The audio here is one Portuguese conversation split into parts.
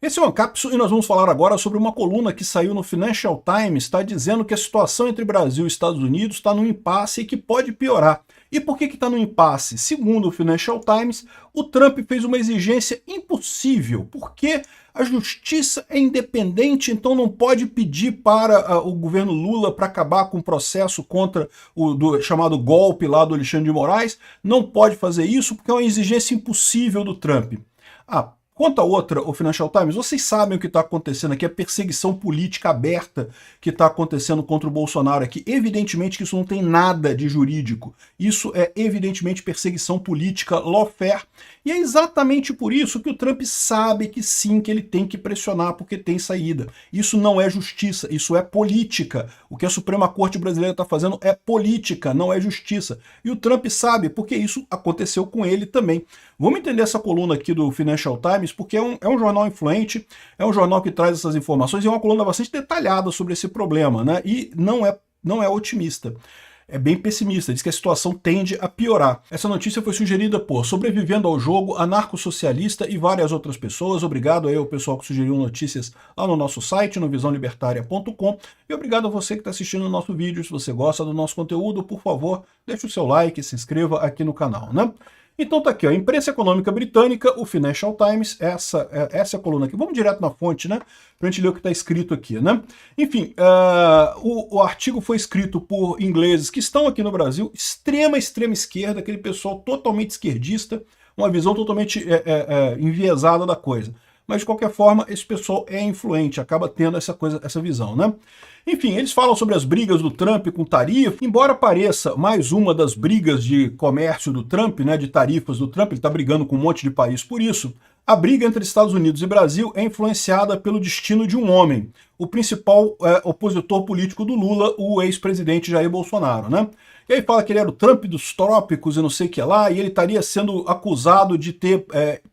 Esse é o Ancapsu e nós vamos falar agora sobre uma coluna que saiu no Financial Times, está dizendo que a situação entre Brasil e Estados Unidos está num impasse e que pode piorar. E por que está no impasse? Segundo o Financial Times, o Trump fez uma exigência impossível, porque a justiça é independente, então não pode pedir para o governo Lula para acabar com o processo contra o chamado golpe lá do Alexandre de Moraes, não pode fazer isso porque é uma exigência impossível do Trump. Quanto a outra, o Financial Times, vocês sabem o que está acontecendo aqui, a perseguição política aberta que está acontecendo contra o Bolsonaro aqui. Evidentemente que isso não tem nada de jurídico. Isso é evidentemente perseguição política, lawfare. E é exatamente por isso que o Trump sabe que sim, que ele tem que pressionar porque tem saída. Isso não é justiça, isso é política. O que a Suprema Corte brasileira está fazendo é política, não é justiça. E o Trump sabe, porque isso aconteceu com ele também. Vamos entender essa coluna aqui do Financial Times, porque é um jornal influente, é um jornal que traz essas informações e é uma coluna bastante detalhada sobre esse problema, né? E não é otimista. É bem pessimista, diz que a situação tende a piorar. Essa notícia foi sugerida por Sobrevivendo ao Jogo, Anarco-Socialista e várias outras pessoas. Obrigado aí ao pessoal que sugeriu notícias lá no nosso site, no visãolibertaria.com. E obrigado a você que está assistindo o nosso vídeo. Se você gosta do nosso conteúdo, por favor, deixe o seu like, se inscreva aqui no canal, né? Então tá aqui, ó, a imprensa econômica britânica, o Financial Times, essa é a coluna aqui. Vamos direto na fonte, né? Pra gente ler o que está escrito aqui, né? Enfim, o artigo foi escrito por ingleses que estão aqui no Brasil, extrema esquerda, aquele pessoal totalmente esquerdista, uma visão totalmente enviesada da coisa. Mas, de qualquer forma, esse pessoal é influente, acaba tendo essa visão, né? Enfim, eles falam sobre as brigas do Trump com tarifa, embora pareça mais uma das brigas de comércio do Trump, né, de tarifas do Trump, ele está brigando com um monte de país por isso, a briga entre Estados Unidos e Brasil é influenciada pelo destino de um homem, o principal opositor político do Lula, o ex-presidente Jair Bolsonaro, né? E aí fala que ele era o Trump dos trópicos e não sei o que lá, e ele estaria sendo acusado de ter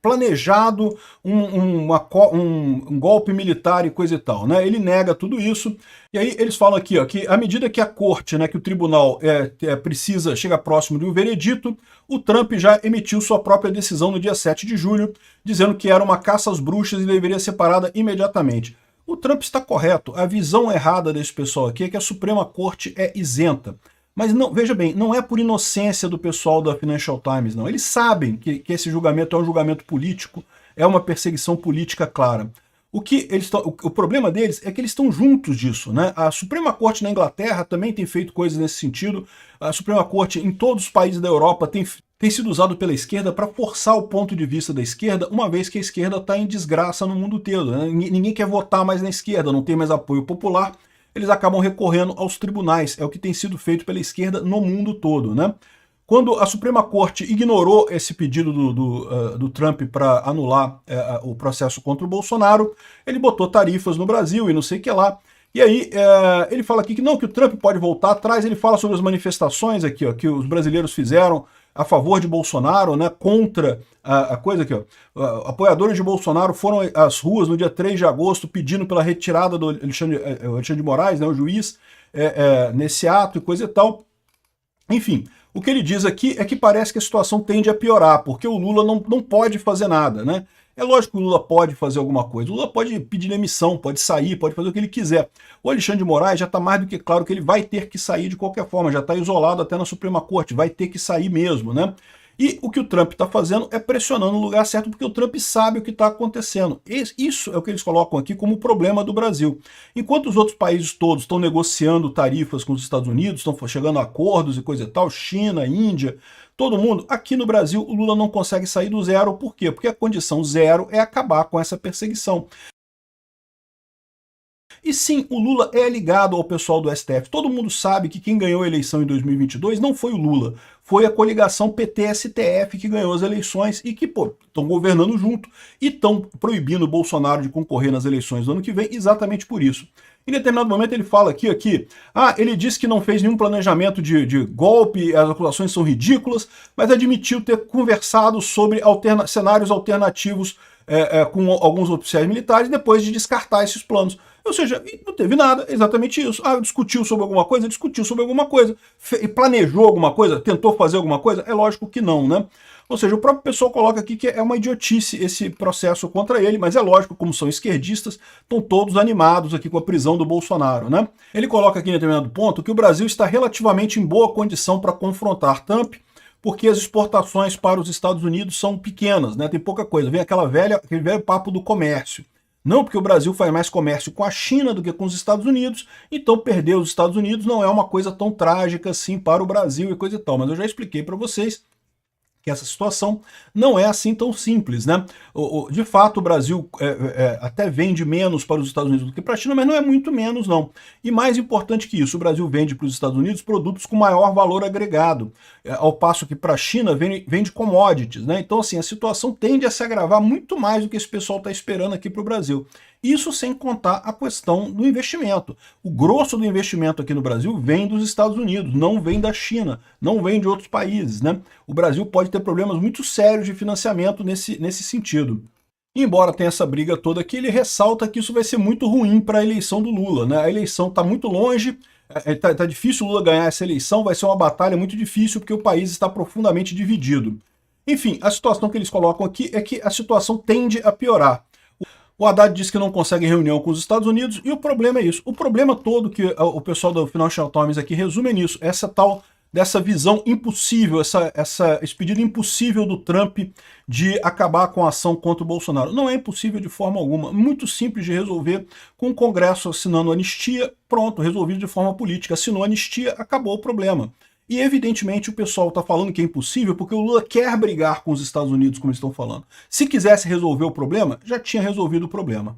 planejado um golpe militar e coisa e tal, né? Ele nega tudo isso, e aí eles falam aqui, ó, que à medida que a corte, né, que o tribunal chega próximo de um veredito, o Trump já emitiu sua própria decisão no dia 7 de julho, dizendo que era uma caça às bruxas e deveria ser parada imediatamente. O Trump está correto, a visão errada desse pessoal aqui é que a Suprema Corte é isenta. Mas não, veja bem, não é por inocência do pessoal da Financial Times, não. Eles sabem que esse julgamento é um julgamento político, é uma perseguição política clara. O problema deles é que eles estão juntos disso, né? A Suprema Corte na Inglaterra também tem feito coisas nesse sentido. A Suprema Corte em todos os países da Europa tem sido usado pela esquerda para forçar o ponto de vista da esquerda, uma vez que a esquerda está em desgraça no mundo todo, né? Ninguém quer votar mais na esquerda, não tem mais apoio popular. Eles acabam recorrendo aos tribunais, é o que tem sido feito pela esquerda no mundo todo, né? Quando a Suprema Corte ignorou esse pedido do Trump para anular o processo contra o Bolsonaro, ele botou tarifas no Brasil e não sei o que lá. E aí ele fala aqui que não, que o Trump pode voltar atrás, ele fala sobre as manifestações aqui, ó, que os brasileiros fizeram a favor de Bolsonaro, né, contra a coisa aqui, ó. Apoiadores de Bolsonaro foram às ruas no dia 3 de agosto pedindo pela retirada do Alexandre de Moraes, né, o juiz, nesse ato e coisa e tal. Enfim, o que ele diz aqui é que parece que a situação tende a piorar, porque o Lula não pode fazer nada, né? É lógico que o Lula pode fazer alguma coisa, o Lula pode pedir demissão, pode sair, pode fazer o que ele quiser. O Alexandre de Moraes já está mais do que claro que ele vai ter que sair de qualquer forma, já está isolado até na Suprema Corte, vai ter que sair mesmo, né? E o que o Trump está fazendo é pressionando no lugar certo, porque o Trump sabe o que está acontecendo. Isso é o que eles colocam aqui como problema do Brasil. Enquanto os outros países todos estão negociando tarifas com os Estados Unidos, estão chegando a acordos e coisa e tal, China, Índia, todo mundo, aqui no Brasil o Lula não consegue sair do zero. Por quê? Porque a condição zero é acabar com essa perseguição. E sim, o Lula é ligado ao pessoal do STF. Todo mundo sabe que quem ganhou a eleição em 2022 não foi o Lula, foi a coligação PT-STF que ganhou as eleições e que, pô, estão governando junto e estão proibindo o Bolsonaro de concorrer nas eleições do ano que vem exatamente por isso. Em determinado momento ele fala aqui, ele disse que não fez nenhum planejamento de golpe, as acusações são ridículas, mas admitiu ter conversado sobre cenários alternativos com alguns oficiais militares depois de descartar esses planos. Ou seja, não teve nada, exatamente isso. Discutiu sobre alguma coisa? Discutiu sobre alguma coisa. Planejou alguma coisa? Tentou fazer alguma coisa? É lógico que não, né? Ou seja, o próprio pessoal coloca aqui que é uma idiotice esse processo contra ele, mas é lógico, como são esquerdistas, estão todos animados aqui com a prisão do Bolsonaro, né? Ele coloca aqui em determinado ponto que o Brasil está relativamente em boa condição para confrontar Trump, porque as exportações para os Estados Unidos são pequenas, né? Tem pouca coisa. Vem aquele velho papo do comércio. Não, porque o Brasil faz mais comércio com a China do que com os Estados Unidos, então perder os Estados Unidos não é uma coisa tão trágica assim para o Brasil e coisa e tal. Mas eu já expliquei para vocês que essa situação não é assim tão simples, né? De fato, o Brasil até vende menos para os Estados Unidos do que para a China, mas não é muito menos, não. E mais importante que isso, o Brasil vende para os Estados Unidos produtos com maior valor agregado, ao passo que para a China vende commodities, né? Então, assim, a situação tende a se agravar muito mais do que esse pessoal está esperando aqui para o Brasil. Isso sem contar a questão do investimento. O grosso do investimento aqui no Brasil vem dos Estados Unidos, não vem da China, não vem de outros países, né? O Brasil pode ter problemas muito sérios de financiamento nesse sentido. Embora tenha essa briga toda aqui, ele ressalta que isso vai ser muito ruim para a eleição do Lula, né? A eleição está muito longe, tá difícil o Lula ganhar essa eleição, vai ser uma batalha muito difícil porque o país está profundamente dividido. Enfim, a situação que eles colocam aqui é que a situação tende a piorar. O Haddad diz que não consegue reunião com os Estados Unidos, e o problema é isso. O problema todo que o pessoal do Financial Times aqui resume é nisso, dessa visão impossível, esse pedido impossível do Trump de acabar com a ação contra o Bolsonaro. Não é impossível de forma alguma, muito simples de resolver, com o Congresso assinando anistia, pronto, resolvido de forma política. Assinou anistia, acabou o problema. E evidentemente o pessoal está falando que é impossível porque o Lula quer brigar com os Estados Unidos, como eles estão falando. Se quisesse resolver o problema, já tinha resolvido o problema.